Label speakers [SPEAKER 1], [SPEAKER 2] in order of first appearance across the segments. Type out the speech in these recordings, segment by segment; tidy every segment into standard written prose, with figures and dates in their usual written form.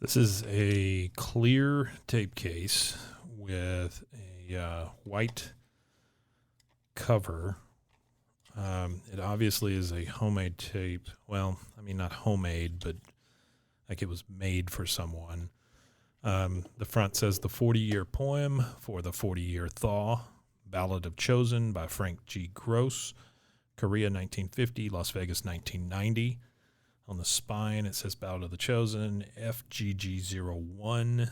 [SPEAKER 1] This is a clear tape case with a white cover. It obviously is a homemade tape. Well, I mean, not homemade, but like it was made for someone. The front says the 40-year poem for the 40-year thaw, Ballad of Chosen by Frank G. Gross, Korea 1950, Las Vegas 1990. On the spine, it says Ballad of the Chosen, FGG01. And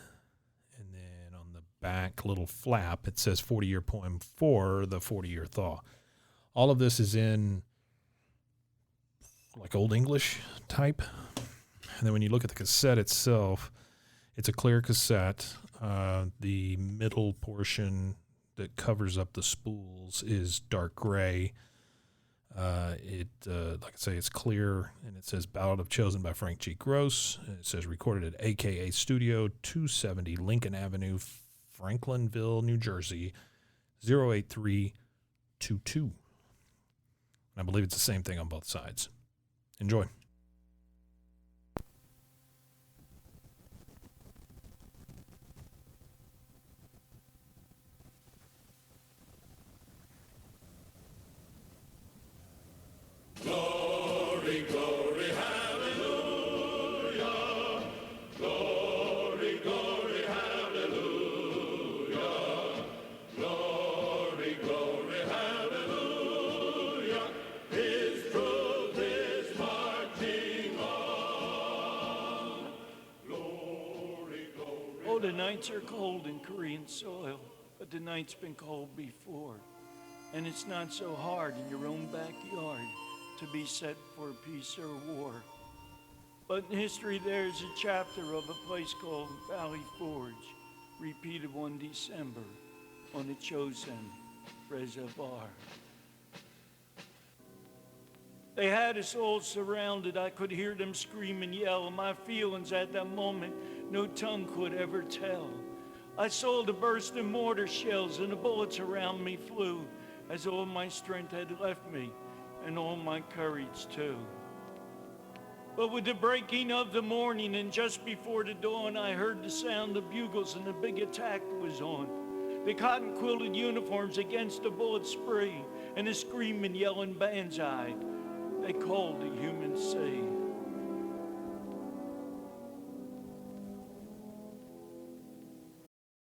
[SPEAKER 1] then on the back little flap, it says 40-year poem for the 40-year thaw. All of this is in like Old English type. And then when you look at the cassette itself, it's a clear cassette. The middle portion that covers up the spools is dark gray. Like I say, it's clear, and it says Ballad of Chosen by Frank G. Gross. It says recorded at AKA Studio, 270 Lincoln Avenue, Franklinville, New Jersey, 08322. And I believe it's the same thing on both sides. Enjoy.
[SPEAKER 2] Glory, glory, hallelujah. Glory, glory, hallelujah. Glory, glory, hallelujah. His truth is marching on. Glory, glory.
[SPEAKER 3] Oh, the nights are cold in Korean soil, but the night's been cold before. And it's not so hard in your own backyard to be set for peace or war. But in history, there's a chapter of a place called Valley Forge, repeated one December on the Chosen Reservoir. They had us all surrounded. I could hear them scream and yell. My feelings at that moment, no tongue could ever tell. I saw the bursting mortar shells and the bullets around me flew as all my strength had left me and all my courage too. But with the breaking of the morning and just before the dawn, I heard the sound of bugles and the big attack was on. The cotton-quilted uniforms against the bullet spree and the screaming, yelling banzai. They called the human sea.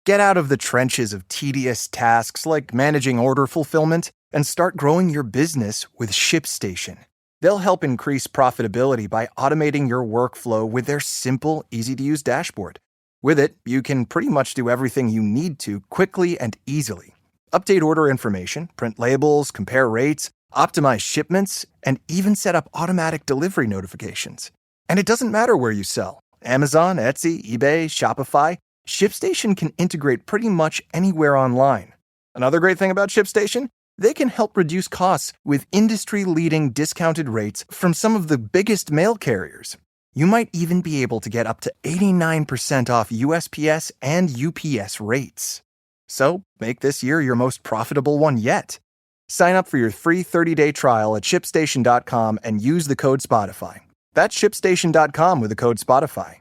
[SPEAKER 4] Get out of the trenches of tedious tasks like managing order fulfillment and start growing your business with ShipStation. They'll help increase profitability by automating your workflow with their simple, easy-to-use dashboard. With it, you can pretty much do everything you need to quickly and easily. Update order information, print labels, compare rates, optimize shipments, and even set up automatic delivery notifications. And it doesn't matter where you sell. Amazon, Etsy, eBay, Shopify, ShipStation can integrate pretty much anywhere online. Another great thing about ShipStation? They can help reduce costs with industry-leading discounted rates from some of the biggest mail carriers. You might even be able to get up to 89% off USPS and UPS rates. So, make this year your most profitable one yet. Sign up for your free 30-day trial at ShipStation.com and use the code Spotify. That's ShipStation.com with the code Spotify.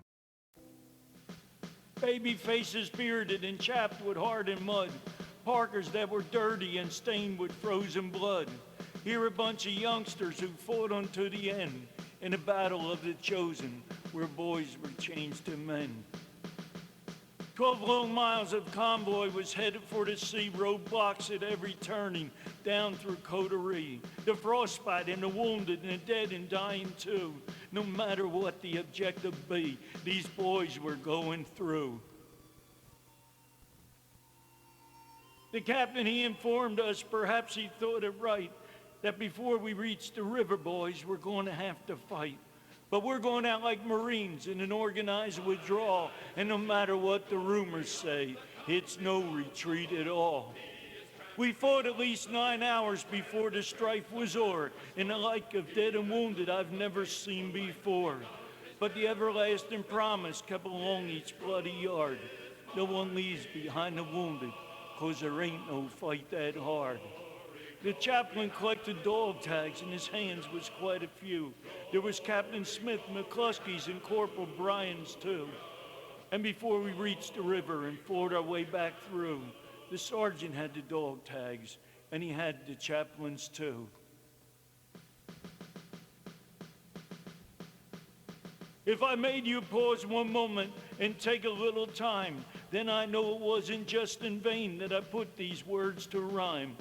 [SPEAKER 3] Baby faces bearded and chapped with hardened mud. Parkers that were dirty and stained with frozen blood. Here a bunch of youngsters who fought unto the end in the battle of the chosen, where boys were changed to men. 12 long miles of convoy was headed for the sea, roadblocks at every turning, down through Coterie. The frostbite and the wounded and the dead and dying too. No matter what the objective be, these boys were going through. The captain, he informed us, perhaps he thought it right, that before we reached the river, boys, we're going to have to fight. But we're going out like Marines in an organized withdrawal, and no matter what the rumors say, it's no retreat at all. We fought at least 9 hours before the strife was o'er, and the like of dead and wounded I've never seen before. But the everlasting promise kept along each bloody yard. No one leaves behind the wounded, 'cause there ain't no fight that hard. The chaplain collected dog tags, in his hands was quite a few. There was Captain Smith, McCluskey's, and Corporal Bryan's too. And before we reached the river and fought our way back through, the sergeant had the dog tags, and he had the chaplains too. If I made you pause one moment and take a little time, then I know it wasn't just in vain that I put these words to rhyme.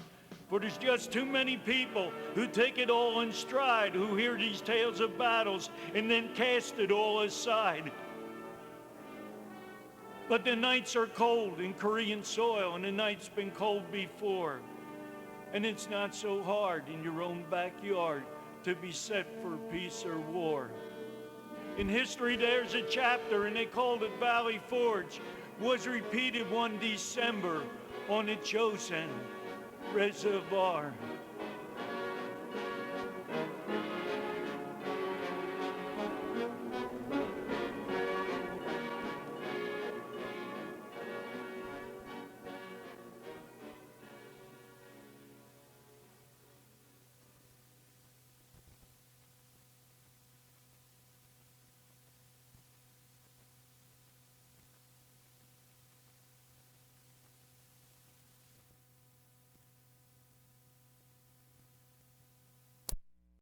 [SPEAKER 3] For there's just too many people who take it all in stride, who hear these tales of battles and then cast it all aside. But the nights are cold in Korean soil, and the night's been cold before. And it's not so hard in your own backyard to be set for peace or war. In history, there's a chapter, and they called it Valley Forge, was repeated one December on the Chosen Reservoir.